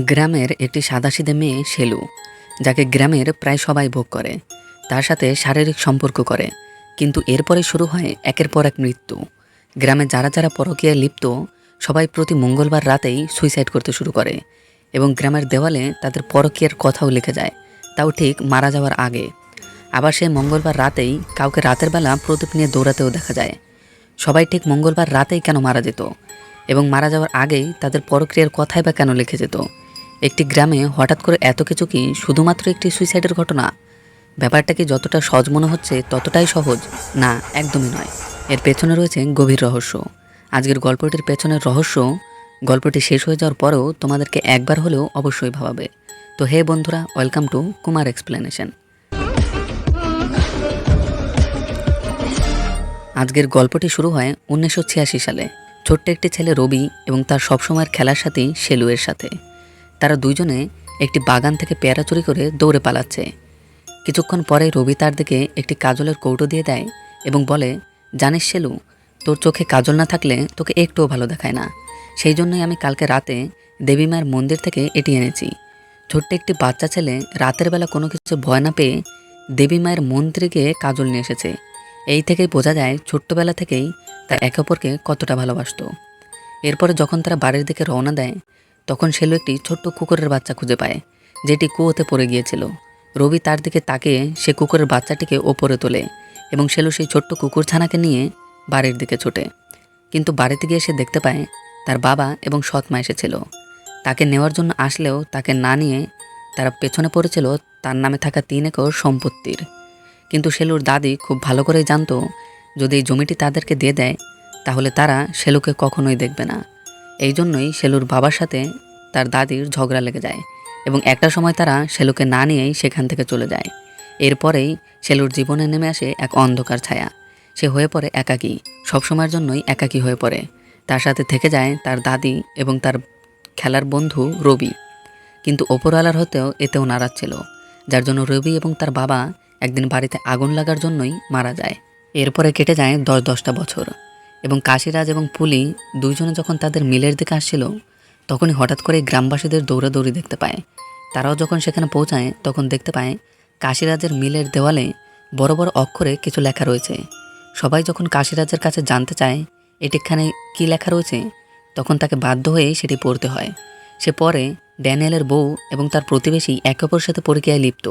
গ্রামের একটি সাদাসিধে মেয়ে শেলু, যাকে গ্রামের প্রায় সবাই ভোগ করে, তার সাথে শারীরিক সম্পর্ক করে। কিন্তু এরপরে শুরু হয় একের পর এক মৃত্যু। গ্রামে যারা যারা পরকীয়ায় লিপ্ত, সবাই প্রতি মঙ্গলবার রাতেই সুইসাইড করতে শুরু করে এবং গ্রামের দেওয়ালে তাদের পরকীয়ার কথাও লিখে যায়, তাও ঠিক মারা যাওয়ার আগে। আবার সেই মঙ্গলবার রাতেই কাউকে রাতের বেলা প্রদীপ নিয়ে দৌড়াতেও দেখা যায়। সবাই ঠিক মঙ্গলবার রাতেই কেন মারা যেত এবং মারা যাওয়ার আগেই তাদের পরক্রিয়ার কথাই বা কেন লিখে যেত? একটি গ্রামে হঠাৎ করে এত কিছু কি শুধুমাত্র একটি সুইসাইডের ঘটনা? ব্যাপারটা কি যতটা সহজ মনে হচ্ছে ততটাই সহজ? না, একদমই নয়। এর পেছনে রয়েছে গভীর রহস্য। আজকের গল্পটির পেছনের রহস্য গল্পটি শেষ হয়ে যাওয়ার পরেও তোমাদেরকে একবার হলেও অবশ্যই ভাবাবে। তো হে বন্ধুরা, ওয়েলকাম টু কুমার এক্সপ্লেনেশন। আজকের গল্পটি শুরু হয় 1986 সালে। ছোট্ট একটি ছেলে রবি এবং তার সবসময়ের খেলার সাথী শেলুয়ের সাথে। তারা দুইজনে একটি বাগান থেকে পেয়ারা চুরি করে দৌড়ে পালাচ্ছে। কিছুক্ষণ পরে রবি তার দিকে একটি কাজলের কৌটো দিয়ে দেয় এবং বলে, জানিস শেলু, তোর চোখে কাজল না থাকলে তোকে একটুও ভালো দেখায় না। সেই জন্যই আমি কালকে রাতে দেবী মায়ের মন্দির থেকে এটি এনেছি। ছোট্ট একটি বাচ্চা ছেলে রাতের বেলা কোনো কিছু ভয় না পেয়ে দেবী মায়ের মন্দিরে গিয়ে কাজল নিয়ে এসেছে। এই থেকেই বোঝা যায় ছোট্টবেলা থেকেই তারা একে অপরকে কতটা ভালোবাসত। এরপরে যখন তারা বাড়ির দিকে রওনা দেয়, তখন শেলু একটি ছোট্ট কুকুরের বাচ্চা খুঁজে পায়, যেটি কুয়োতে পড়ে গিয়েছিল। রবি তার দিকে তাকিয়ে সে কুকুরের বাচ্চাটিকে ওপরে তোলে এবং শেলু সেই ছোট্ট কুকুরছানাকে নিয়ে বাড়ির দিকে ছোটে। কিন্তু বাড়িতে গিয়ে সে দেখতে পায় তার বাবা এবং সৎ মা এসেছিল। তাকে নেওয়ার জন্য আসলেও তাকে না নিয়ে তারা পেছনে পড়েছিল তার নামে থাকা 3 একর সম্পত্তির। কিন্তু শেলুর দাদি খুব ভালো করেই জানতো, যদি এই জমিটি তাদেরকে দিয়ে দেয় তাহলে তারা শেলুকে কখনোই দেখবে না। এই জন্যই শেলুর বাবার সাথে তার দাদির ঝগড়া লেগে যায় এবং একটা সময় তারা শেলুকে না নিয়েই সেখান থেকে চলে যায়। এরপরেই শেলুর জীবনে নেমে আসে এক অন্ধকার ছায়া। সে হয়ে পড়ে একাকী, সবসময়ের জন্যই একাকী হয়ে পড়ে। তার সাথে থেকে যায় তার দাদি এবং তার খেলার বন্ধু রবি। কিন্তু ওপরওয়ালার হতেও এতেও নারাজ ছিল, যার জন্য রবি এবং তার বাবা একদিন বাড়িতে আগুন লাগার জন্যই মারা যায়। এরপরে কেটে যায় 10-10টা বছর এবং কাশিরাজ এবং পুলি দুইজনে যখন তাদের মিলের দিকে আসছিল, তখনই হঠাৎ করে গ্রামবাসীদের দৌড়াদৌড়ি দেখতে পায়। তারাও যখন সেখানে পৌঁছায় তখন দেখতে পায় কাশিরাজের মিলের দেওয়ালে বড় বড় অক্ষরে কিছু লেখা রয়েছে। সবাই যখন কাশিরাজের কাছে জানতে চায় এটিখানে কী লেখা রয়েছে, তখন তাকে বাধ্য হয়ে সেটি পড়তে হয়। সে পরে ড্যানিয়েলের বউ এবং তার প্রতিবেশী একে অপরের সাথে পরকীয়ায় লিপ্ত।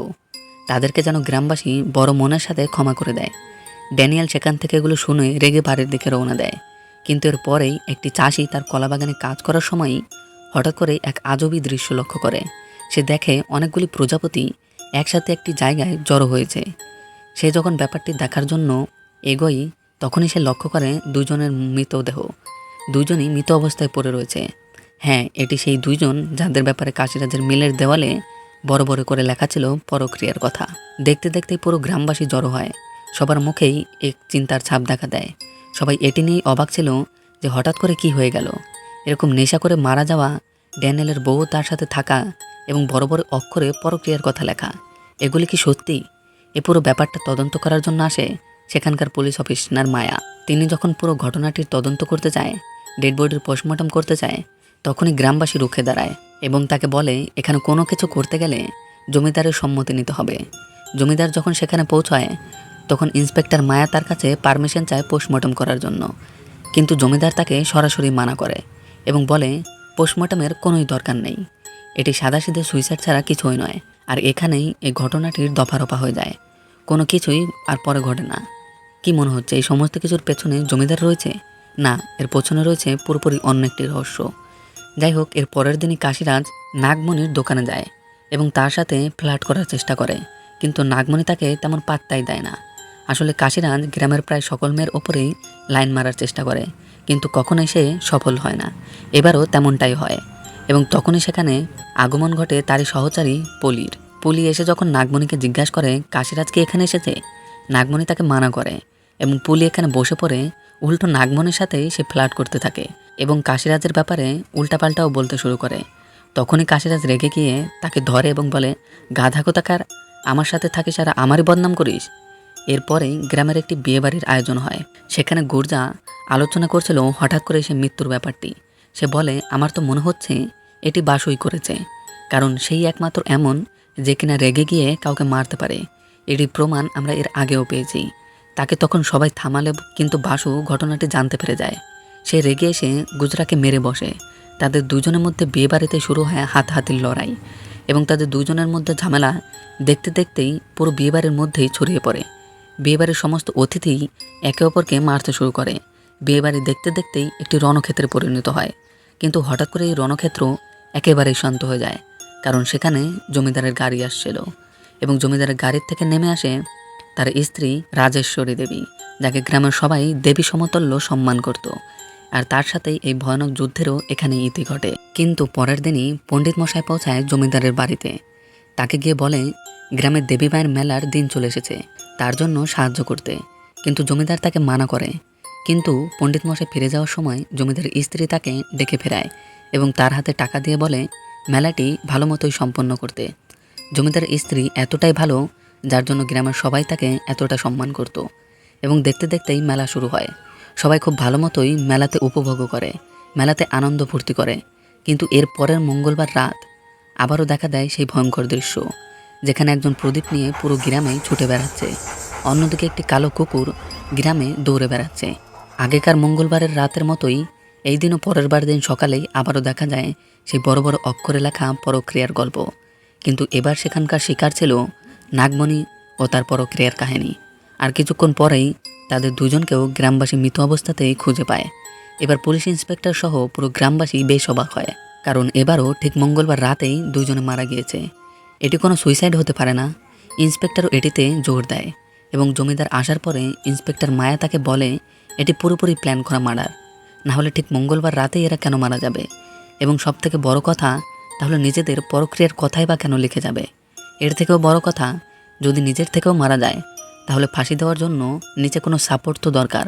তাদেরকে যেন গ্রামবাসী বড় মনের সাথে ক্ষমা করে দেয়। ড্যানিয়েল সেখান থেকে এগুলো শুনে রেগে বাড়ির দিকে রওনা দেয়। কিন্তু এর পরেই একটি চাষি তার কলাবাগানে কাজ করার সময়ই হঠাৎ করে এক আজবই দৃশ্য লক্ষ্য করে। সে দেখে অনেকগুলি প্রজাপতি একসাথে একটি জায়গায় জড়ো হয়েছে। সে যখন ব্যাপারটি দেখার জন্য এগোয়, তখনই সে লক্ষ্য করে দুজনের মৃতদেহ। দুজনই মৃত অবস্থায় পড়ে রয়েছে। হ্যাঁ, এটি সেই দুইজন যাদের ব্যাপারে কাশিরাজের মিলের দেওয়ালে বড় বড় করে লেখা ছিল পরক্রিয়ার কথা। দেখতে দেখতে পুরো গ্রামবাসী জড়ো হয়। সবার মুখেই এক চিন্তার ছাপ দেখা দেয়। সবাই এটি নিয়েই অবাক ছিল যে হঠাৎ করে কি হয়ে গেল। এরকম নেশা করে মারা যাওয়া, ড্যানিয়েলের বউ তার সাথে থাকা এবং বড় বড় অক্ষরে পরক্রিয়ার কথা লেখা, এগুলি কি সত্যি? এ পুরো ব্যাপারটা তদন্ত করার জন্য আসে সেখানকার পুলিশ অফিসার মায়া। তিনি যখন পুরো ঘটনাটির তদন্ত করতে চায়, ডেড বডির পোস্টমর্টম করতে চায়, তখনই গ্রামবাসী রুখে দাঁড়ায় এবং তাকে বলে এখানে কোনো কিছু করতে গেলে জমিদারের সম্মতি নিতে হবে। জমিদার যখন সেখানে পৌঁছায়, তখন ইন্সপেক্টর মায়া তার কাছে পারমিশন চায় পোস্টমর্টম করার জন্য। কিন্তু জমিদার তাকে সরাসরি মানা করে এবং বলে পোস্টমর্টমের কোনোই দরকার নেই, এটি সাদাসিধে সুইসাইড ছাড়া কিছুই নয়। আর এখানেই এই ঘটনাটির দফারফা হয়ে যায়, কোনো কিছুই আর পরে ঘটে না। কি মনে হচ্ছে এই সমস্ত কিছুর পেছনে জমিদার রয়েছে? না, এর পেছনে রয়েছে পুরোপুরি অন্য একটি রহস্য। যাই হোক, এর পরের দিনই কাশিরাজ নাগমণির দোকানে যায় এবং তার সাথে ফ্লার্ট করার চেষ্টা করে, কিন্তু নাগমণি তাকে তেমন পাত্তাই দেয় না। আসলে কাশিরাজ গ্রামের প্রায় সকল মেয়ের ওপরেই লাইন মারার চেষ্টা করে, কিন্তু কখনোই সে সফল হয় না। এবারও তেমনটাই হয় এবং তখনই সেখানে আগমন ঘটে তারই সহচারী পলির। পলি এসে যখন নাগমণিকে জিজ্ঞাসা করে কাশিরাজ কি এখানে এসেছে, নাগমণি তাকে মানা করে এবং পলি এখানে বসে পড়ে উল্টো নাগমণির সাথেই সে ফ্লার্ট করতে থাকে এবং কাশিরাজের ব্যাপারে উল্টাপাল্টাও বলতে শুরু করে। তখনই কাশিরাজ রেগে গিয়ে তাকে ধরে এবং বলে, গাধা কোথাকার, আমার সাথে থাকিস আর আমারই বদনাম করিস। এরপরেই গ্রামের একটি বিয়েবাড়ির আয়োজন হয়। সেখানে গুর্জা আলোচনা করছিল হঠাৎ করে সে মৃত্যুর ব্যাপারটি। সে বলে, আমার তো মনে হচ্ছে এটি বাসুই করেছে, কারণ সেই একমাত্র এমন যে কিনা রেগে গিয়ে কাউকে মারতে পারে। এটি প্রমাণ আমরা এর আগেও পেয়েছি। তাকে তখন সবাই থামালে, কিন্তু বাসু ঘটনাটি জানতে পেরে যায়। সে রেগে এসে গুজরাকে মেরে বসে। তাদের দুজনের মধ্যে বিয়েবাড়িতে শুরু হয় হাতাহাতির লড়াই, এবং তাদের দুজনের মধ্যে ঝামেলা দেখতে দেখতেই পুরো বিয়েবাড়ির মধ্যেই ছড়িয়ে পড়ে। বিয়েবাড়ির সমস্ত অতিথি একে অপরকে মারতে শুরু করে। বিয়েবাড়ি দেখতে দেখতেই একটি রণক্ষেত্রে পরিণত হয়, কিন্তু হঠাৎ করে এই রণক্ষেত্র একেবারেই শান্ত হয়ে যায়, কারণ সেখানে জমিদারের গাড়ি আসছিল, এবং জমিদারের গাড়ির থেকে নেমে আসে তার স্ত্রী রাজেশ্বরী দেবী, যাকে গ্রামের সবাই দেবী সমতুল্য সম্মান করত। আর তার সাথেই এই ভয়ানক যুদ্ধেরও এখানে ইতি ঘটে। কিন্তু পরের দিনই পণ্ডিত মশাই পৌঁছায় জমিদারের বাড়িতে। তাকে গিয়ে বলে গ্রামের দেবী মায়ের মেলার দিন চলে এসেছে, তার জন্য সাহায্য করতে। কিন্তু জমিদার তাকে মানা করে। কিন্তু পণ্ডিত মশাই ফিরে যাওয়ার সময় জমিদারের স্ত্রী তাকে ডেকে ফেরায় এবং তার হাতে টাকা দিয়ে বলে মেলাটি ভালো মতোই সম্পন্ন করতে। জমিদারের স্ত্রী এতটাই ভালো, যার জন্য গ্রামের সবাই তাকে এতটা সম্মান করত। এবং দেখতে দেখতেই মেলা শুরু হয়। সবাই খুব ভালো মতোই মেলাতে উপভোগও করে, মেলাতে আনন্দ ফুর্তি করে। কিন্তু এর পরের মঙ্গলবার রাত আবারও দেখা দেয় সেই ভয়ঙ্কর দৃশ্য, যেখানে একজন প্রদীপ নিয়ে পুরো গ্রামে ছুটে বেড়াচ্ছে। অন্যদিকে একটি কালো কুকুর গ্রামে দৌড়ে বেড়াচ্ছে। আগেকার মঙ্গলবারের রাতের মতোই এই দিনও পরের বার দিন সকালেই আবারও দেখা যায় সেই বড় বড় অক্ষরে লেখা পরক্রিয়ার গল্প। কিন্তু এবার সেখানকার শিকার ছিল নাগমণি ও তার পরক্রিয়ার কাহিনী। আর কিছুক্ষণ পরেই তাদের দুজনকেও গ্রামবাসী মৃত অবস্থাতেই খুঁজে পায়। এবার পুলিশ ইন্সপেক্টর সহ পুরো গ্রামবাসী বেশ অবাক হয়, কারণ এবারও ঠিক মঙ্গলবার রাতেই দুজনে মারা গিয়েছে। এটি কোনো সুইসাইড হতে পারে না। ইন্সপেক্টরও এটিতে জোর দেয়, এবং জমিদার আসার পরে ইন্সপেক্টর মায়া তাকে বলে এটি পুরোপুরি প্ল্যান করা মার্ডার, না হলে ঠিক মঙ্গলবার রাতেই এরা কেন মারা যাবে? এবং সবথেকে বড় কথা, তাহলে নিজেদের পরক্রিয়ার কথাই বা কেন লিখে যাবে? এর থেকেও বড় কথা, যদি নিজের থেকেও মারা যায় তাহলে ফাঁসি দেওয়ার জন্য নিচে কোনো সাপোর্ট তো দরকার।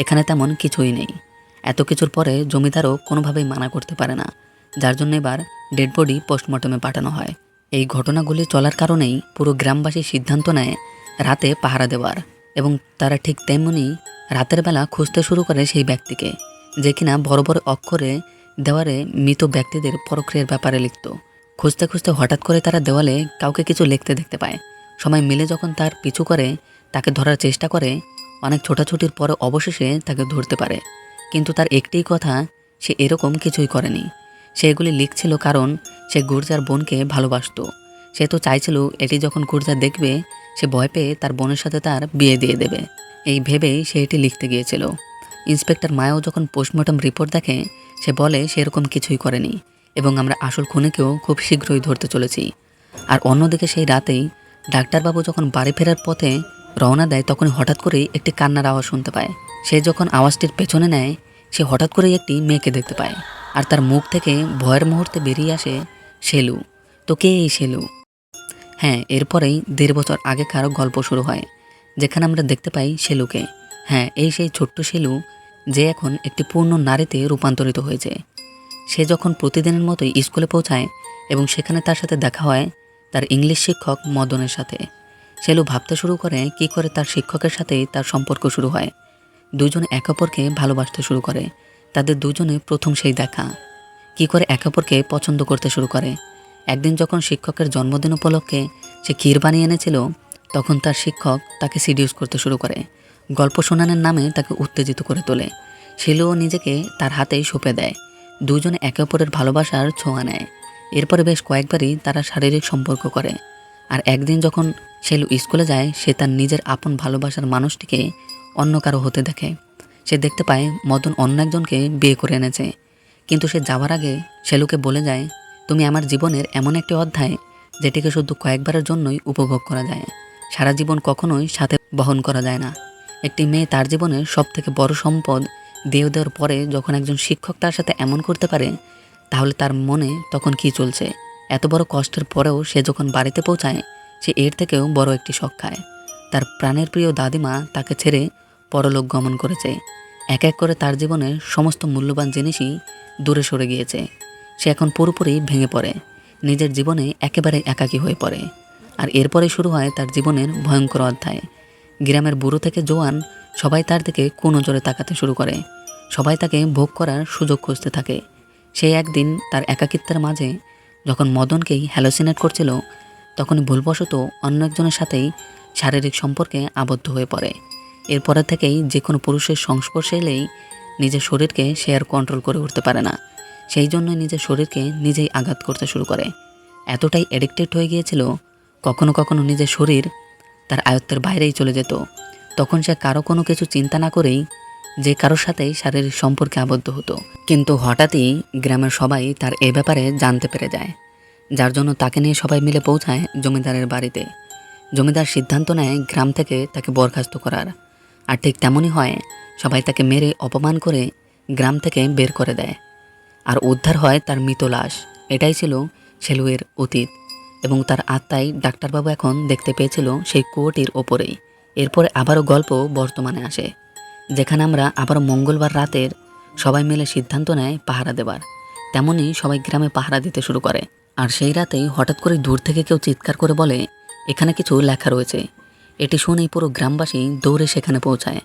এখানে তেমন কিছুই নেই। এত কিছুর পরে জমিদারও কোনোভাবেই মানা করতে পারে না, যার জন্য এবার ডেড বডি পোস্টমর্টমে পাঠানো হয়। এই ঘটনাগুলি চলার কারণেই পুরো গ্রামবাসী সিদ্ধান্ত নেয় রাতে পাহারা দেওয়ার, এবং তারা ঠিক তেমনি রাতের বেলা খুঁজতে শুরু করে সেই ব্যক্তিকে, যে কিনা বড় বড় অক্ষরে দেওয়ালে মৃত ব্যক্তিদের পরক্রিয়ার ব্যাপারে লিখত। খুঁজতে খুঁজতে হঠাৎ করে তারা দেওয়ালে কাউকে কিছু লিখতে দেখতে পায়। সবাই মিলে যখন তার পিছু করে তাকে ধরার চেষ্টা করে, অনেক ছোটাছুটির পরে অবশেষে তাকে ধরতে পারে। কিন্তু তার একটিই কথা, সে এরকম কিছুই করেনি। সে এগুলি লিখছিল কারণ সে গুর্জার বোনকে ভালোবাসত। সে তো চাইছিল এটি যখন গুর্জা দেখবে, সে ভয় পেয়ে তার বোনের সাথে তার বিয়ে দিয়ে দেবে। এই ভেবেই সে এটি লিখতে গিয়েছিল। ইন্সপেক্টর মায়াও যখন পোস্টমর্টম রিপোর্ট দেখে, সে বলে সে এরকম কিছুই করেনি, এবং আমরা আসল খুনিকেও খুব শীঘ্রই ধরতে চলেছি। আর অন্যদিকে সেই রাতেই ডাক্তারবাবু যখন বাড়ি ফেরার পথে রওনা দেয়, তখন হঠাৎ করেই একটি কান্নার আওয়াজ শুনতে পায়। সে যখন আওয়াজটির পেছনে নেয়, সে হঠাৎ করেই একটি মেয়েকে দেখতে পায়, আর তার মুখ থেকে ভয়ের মুহূর্তে বেরিয়ে আসে শেলু। তো কে এই শেলু? হ্যাঁ, এরপরেই 1.5 বছর আগেকার গল্প শুরু হয়, যেখানে আমরা দেখতে পাই শেলুকে। হ্যাঁ, এই সেই ছোট্ট শেলু, যে এখন একটি পূর্ণ নারীতে রূপান্তরিত হয়েছে। সে যখন প্রতিদিনের মতোই স্কুলে পৌঁছায়, এবং সেখানে তার সাথে দেখা হয় তার ইংলিশ শিক্ষক মদনের সাথে। শেলু ভাবতে শুরু করে কী করে তার শিক্ষকের সাথেই তার সম্পর্ক শুরু হয়। দুজনে একে অপরকে ভালোবাসতে শুরু করে। তাদের দুজনে প্রথম সেই দেখা, কী করে একে অপরকে পছন্দ করতে শুরু করে। একদিন যখন শিক্ষকের জন্মদিন উপলক্ষে সে ক্ষীর বানিয়ে এনেছিল, তখন তার শিক্ষক তাকে সিডিউস করতে শুরু করে। গল্প শোনানোর নামে তাকে উত্তেজিত করে তোলে। শেলুও নিজেকে তার হাতেই সঁপে দেয়। দুজনে একে অপরের ভালোবাসার ছোঁয়া নেয়। এরপরে বেশ কয়েকবারই তারা শারীরিক সম্পর্ক করে। আর একদিন যখন শেলু স্কুলে যায়, সে তার নিজের আপন ভালোবাসার মানুষটিকে অন্য কারো হতে দেখে। সে দেখতে পায় মদন অন্য একজনকে বিয়ে করে এনেছে। কিন্তু সে যাওয়ার আগে শেলুকে বলে যায়, তুমি আমার জীবনের এমন একটি অধ্যায়, যেটিকে শুধু কয়েকবারের জন্যই উপভোগ করা যায়, সারা জীবন কখনোই সাথে বহন করা যায় না। একটি মেয়ে তার জীবনের সবথেকে বড় সম্পদ দিয়ে দেওয়ার পরে যখন একজন শিক্ষক তার সাথে এমন করতে পারে, তাহলে তার মনে তখন কি চলছে? এত বড় কষ্টের পরেও সে যখন বাড়িতে পৌঁছায়, সে এর থেকেও বড় একটি শখ খায়। তার প্রাণের প্রিয় দাদিমা তাকে ছেড়ে পরলোক গমন করেছে। এক এক করে তার জীবনের সমস্ত মূল্যবান জিনিসই দূরে সরে গিয়েছে। সে এখন পুরোপুরি ভেঙে পড়ে, নিজের জীবনে একেবারে একাকী হয়ে পড়ে। আর এরপরে শুরু হয় তার জীবনের ভয়ঙ্কর অধ্যায়। গ্রামের বুড়ো থেকে জোয়ান সবাই তার দিকে কোন নজরে তাকাতে শুরু করে। সবাই তাকে ভোগ করার সুযোগ খুঁজতে থাকে। সে একদিন তার একাকিত্বের মাঝে যখন মদনকেই হ্যালোসিনেট করছিল, তখনই ভুলবশত অন্য একজনের সাথেই শারীরিক সম্পর্কে আবদ্ধ হয়ে পড়ে। এরপরে থেকেই যে কোনো পুরুষের সংস্পর্শে এলেই নিজের শরীরকে সে আর কন্ট্রোল করে উঠতে পারে না। সেই জন্যই নিজের শরীরকে নিজেই আঘাত করতে শুরু করে। এতটাই অ্যাডিক্টেড হয়ে গিয়েছিল, কখনো কখনো নিজের শরীর তার আয়ত্তের বাইরেই চলে যেত। তখন সে কারো কোনো কিছু চিন্তা না করেই যে কারোর সাথেই শারীরিক সম্পর্কে আবদ্ধ হতো। কিন্তু হঠাৎই গ্রামের সবাই তার এ ব্যাপারে জানতে পেরে যায়, যার জন্য তাকে নিয়ে সবাই মিলে পৌঁছায় জমিদারের বাড়িতে। জমিদার সিদ্ধান্ত নেয় গ্রাম থেকে তাকে বরখাস্ত করার। আর ঠিক তেমনই হয়, সবাই তাকে মেরে অপমান করে গ্রাম থেকে বের করে দেয়। আর উদ্ধার হয় তার মৃত লাশ। এটাই ছিল সেলুয়ের অতীত, এবং তার আত্মাই ডাক্তারবাবু এখন দেখতে পেয়েছিল সেই কুয়োটির ওপরেই। এরপরে আবারও গল্প বর্তমানে আসে, যেখানে আমরা আবারও মঙ্গলবার রাতের সবাই মিলে সিদ্ধান্ত নেয় পাহারা দেবার। তেমনই সবাই গ্রামে পাহারা দিতে শুরু করে। আর সেই রাতেই হঠাৎ করে দূর থেকে কেউ চিৎকার করে বলে, এখানে কিছু লেখা রয়েছে। এটি শুনেই পুরো গ্রামবাসী দৌড়ে সেখানে পৌঁছায়,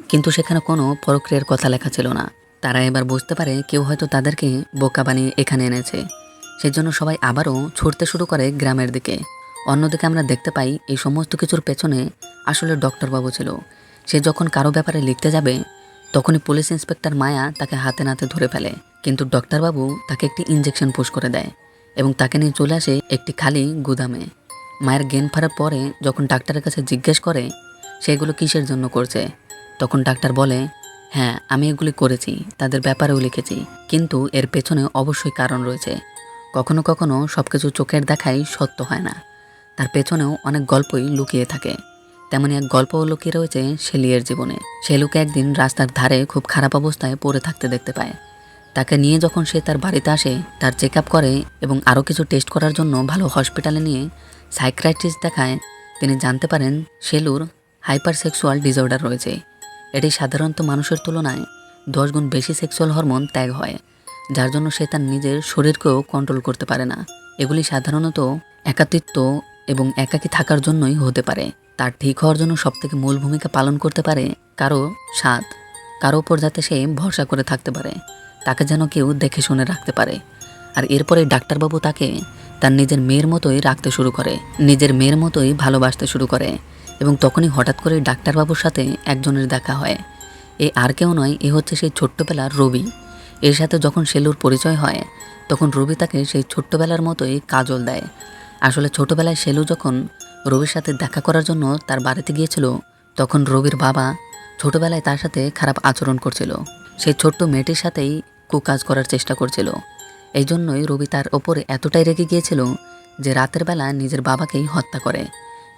কিন্তু সেখানে কোনো পরক্রিয়ার কথা লেখা ছিল না। তারা এবার বুঝতে পারে কেউ হয়তো তাদেরকে বোকা বানিয়ে এখানে এনেছে। সেজন্য সবাই আবারও ছুটতে শুরু করে গ্রামের দিকে। অন্যদিকে আমরা দেখতে পাই এই সমস্ত কিছুর পেছনে আসলে ডক্টরবাবু ছিল। সে যখন কারো ব্যাপারে লিখতে যাবে, তখনই পুলিশ ইন্সপেক্টর মায়া তাকে হাতে নাতে ধরে ফেলে। কিন্তু ডক্টরবাবু তাকে একটি ইঞ্জেকশন পুশ করে দেয় এবং তাকে নিয়ে চলে আসে একটি খালি গুদামে। মায়ের জ্ঞান ফেরার পরে যখন ডাক্তারের কাছে জিজ্ঞেস করে সেগুলো কিসের জন্য করছে, তখন ডাক্তার বলে, হ্যাঁ আমি এগুলি করেছি, তাদের ব্যাপারেও লিখেছি, কিন্তু এর পেছনে অবশ্যই কারণ রয়েছে। কখনো কখনো সব কিছু চোখের দেখাই সত্য হয় না, তার পেছনেও অনেক গল্পই লুকিয়ে থাকে। তেমনই এক গল্পও লুকিয়ে রয়েছে শেলিয়ের জীবনে। শেলুকে একদিন রাস্তার ধারে খুব খারাপ অবস্থায় পড়ে থাকতে দেখতে পায়। তাকে নিয়ে যখন সে তার বাড়িতে আসে, তার চেক আপ করে এবং আরও কিছু টেস্ট করার জন্য ভালো হসপিটালে নিয়ে সাইকিয়াট্রিস্ট দেখায়, তিনি জানতে পারেন শেলুর হাইপার সেক্সুয়াল ডিসঅর্ডার রয়েছে। এটি সাধারণত মানুষের তুলনায় 10 গুণ বেশি সেক্সুয়াল হরমোন ত্যাগ হয়, যার জন্য সে তার নিজের শরীরকেও কন্ট্রোল করতে পারে না। এগুলি সাধারণত একাকিত্ব এবং একাকী থাকার জন্যই হতে পারে। তার ঠিক হওয়ার জন্য সবথেকে মূল ভূমিকা পালন করতে পারে কারো স্বাদ, কারো উপর যাতে সে ভরসা করে থাকতে পারে, তাকে যেন কেউ দেখে শুনে রাখতে পারে। আর এরপরে ডাক্তারবাবু তাকে তার নিজের মেয়ের মতোই রাখতে শুরু করে, নিজের মেয়ের মতোই ভালোবাসতে শুরু করে। এবং তখনই হঠাৎ করে ডাক্তারবাবুর সাথে একজনের দেখা হয়। এ আর কেউ নয়, এ হচ্ছে সেই ছোট্টবেলার রবি। এর সাথে যখন শেলুর পরিচয় হয়, তখন রবি তাকে সেই ছোট্টবেলার মতোই কাজল দেয়। আসলে ছোটবেলায় শেলু যখন রবির সাথে দেখা করার জন্য তার বাড়িতে গিয়েছিল, তখন রবির বাবা ছোটবেলায় তার সাথে খারাপ আচরণ করছিল। সেই ছোট্ট মেয়েটির সাথেই কুকাজ করার চেষ্টা করছিল। এই জন্যই রবি তার ওপরে এতটাই রেগে গিয়েছিল যে রাতের বেলা নিজের বাবাকেই হত্যা করে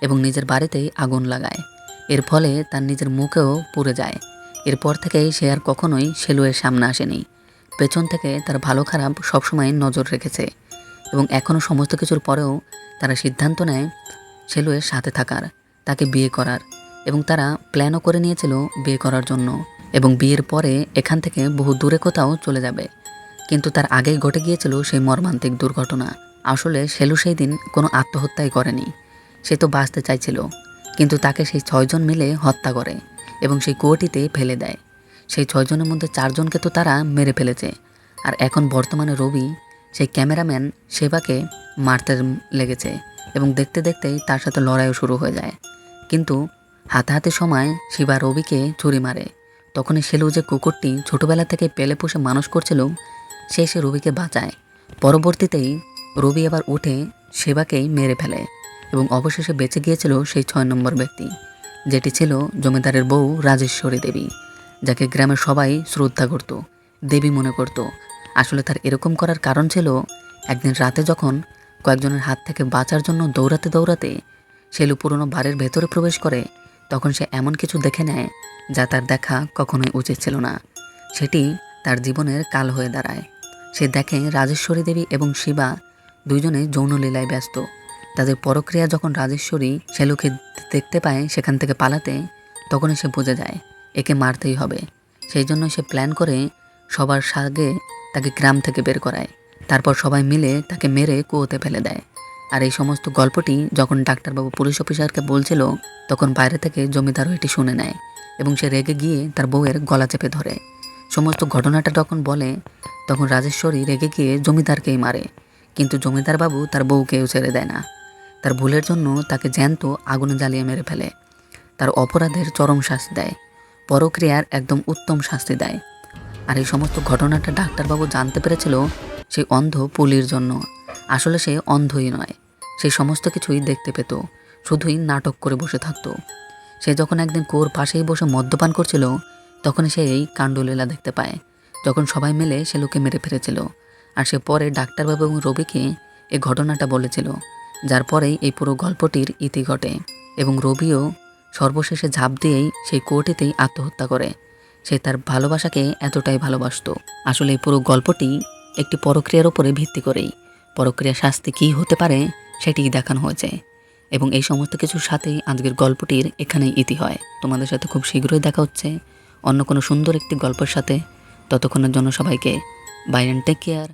এবং নিজের বাড়িতেই আগুন লাগায়। এর ফলে তার নিজের মুখেও পুড়ে যায়। এরপর থেকেই সে আর কখনোই শেলুয়ের সামনে আসেনি। পেছন থেকে তার ভালো খারাপ সবসময় নজর রেখেছে এবং এখনও সমস্ত কিছুর পরেও তারা সিদ্ধান্ত নেয় শেলুয়ের সাথে থাকার, তাকে বিয়ে করার, এবং তারা প্ল্যানও করে নিয়েছিল বিয়ে করার জন্য এবং বিয়ের পরে এখান থেকে বহু দূরে কোথাও চলে যাবে। কিন্তু তার আগেই ঘটে গিয়েছিল সেই মর্মান্তিক দুর্ঘটনা। আসলে শেলু সেই দিন কোনো আত্মহত্যাই করেনি, সে তো বাঁচতে চাইছিল, কিন্তু তাকে সেই 6 জন মিলে হত্যা করে এবং সেই কুয়োটিতে ফেলে দেয়। সেই 6 জনের মধ্যে 4 জনকে তো তারা মেরে ফেলেছে। আর এখন বর্তমানে রবি সেই ক্যামেরাম্যান সেবাকে মারতে লেগেছে এবং দেখতে দেখতেই তার সাথে লড়াইও শুরু হয়ে যায়। কিন্তু হাতাহাতির সময় শিবা রবিকে ছুরি মারে। তখনই শেলু যে কুকুরটি ছোটবেলা থেকে পেলে পুষে মানুষ করছিল, সে রবিকে বাঁচায়। পরবর্তীতেই রবি আবার উঠে সেবাকেই মেরে ফেলে এবং অবশেষে বেঁচে গিয়েছিল সেই 6 নম্বর ব্যক্তি, যেটি ছিল জমিদারের বউ রাজেশ্বরী দেবী, যাকে গ্রামের সবাই শ্রদ্ধা করত, দেবী মনে করত। আসলে তার এরকম করার কারণ ছিল, একদিন রাতে যখন কয়েকজনের হাত থেকে বাঁচার জন্য দৌড়াতে দৌড়াতে শেলু পুরনো বাড়ির ভেতরে প্রবেশ করে, তখন সে এমন কিছু দেখে নেয় যা তার দেখা কখনোই উচিত ছিল না। সেটি তার জীবনের কাল হয়ে দাঁড়ায়। সে দেখে রাজেশ্বরী দেবী এবং শিবা দুইজনে যৌনলীলায় ব্যস্ত। তাদের পরক্রিয়া যখন রাজেশ্বরী শেলুকে দেখতে পায় সেখান থেকে পালাতে, তখনই সে বুঝে যায় একে মারতেই হবে। সেই জন্য সে প্ল্যান করে সবার আগে তাকে গ্রাম থেকে বের করায়। তারপর সবাই মিলে তাকে মেরে কুয়োতে ফেলে দেয়। আর এই সমস্ত গল্পটি যখন ডাক্তারবাবু পুলিশ অফিসারকে বলছিল, তখন বাইরে থেকে জমিদারও এটি শুনে নেয় এবং সে রেগে গিয়ে তার বউয়ের গলা চেপে ধরে। সমস্ত ঘটনাটা যখন বলে তখন রাজেশ্বরী রেগে গিয়ে জমিদারকেই মারে, কিন্তু জমিদার বাবু তার বউকেও ছেড়ে দেয় না। তার ভুলের জন্য তাকে জ্যান্ত আগুনে জ্বালিয়ে মেরে ফেলে। তার অপরাধের চরম শাস্তি দেয়, পরক্রিয়ার একদম উত্তম শাস্তি দেয়। আর এই সমস্ত ঘটনাটা ডাক্তারবাবু জানতে পেরেছিল সেই অন্ধ পুলির জন্য। আসলে সে অন্ধই নয়, সেই সমস্ত কিছুই দেখতে পেত, শুধুই নাটক করে বসে থাকতো। সে যখন একদিন কুয়োর পাশেই বসে মদ্যপান করছিল তখন সে এই কাণ্ডলীলা দেখতে পায়, যখন সবাই মিলে সেলুকে মেরে ফেলেছিল। আর সে পরে ডাক্তারবাবু এবং রবিকে এই ঘটনাটা বলেছিল, যার পরেই এই পুরো গল্পটির ইতি ঘটে। এবং রবিও সর্বশেষে ঝাঁপ দিয়েই সেই কুয়োটিতেই আত্মহত্যা করে। সে তার ভালোবাসাকে এতটাই ভালোবাসতো। আসলে এই পুরো গল্পটি একটি পরক্রিয়ার ওপরে ভিত্তি করেই। পরক্রিয়া শাস্তি কী হতে পারে সেটিই দেখানো হয়েছে। এবং এই সমস্ত কিছুর সাথেই আজকের গল্পটির এখানেই ইতি হয়। তোমাদের সাথে খুব শীঘ্রই দেখা হচ্ছে অন্য কোনো সুন্দর একটি গল্পের সাথে। ততক্ষণের জন্য সবাইকে বাই অ্যান্ড টেক কেয়ার।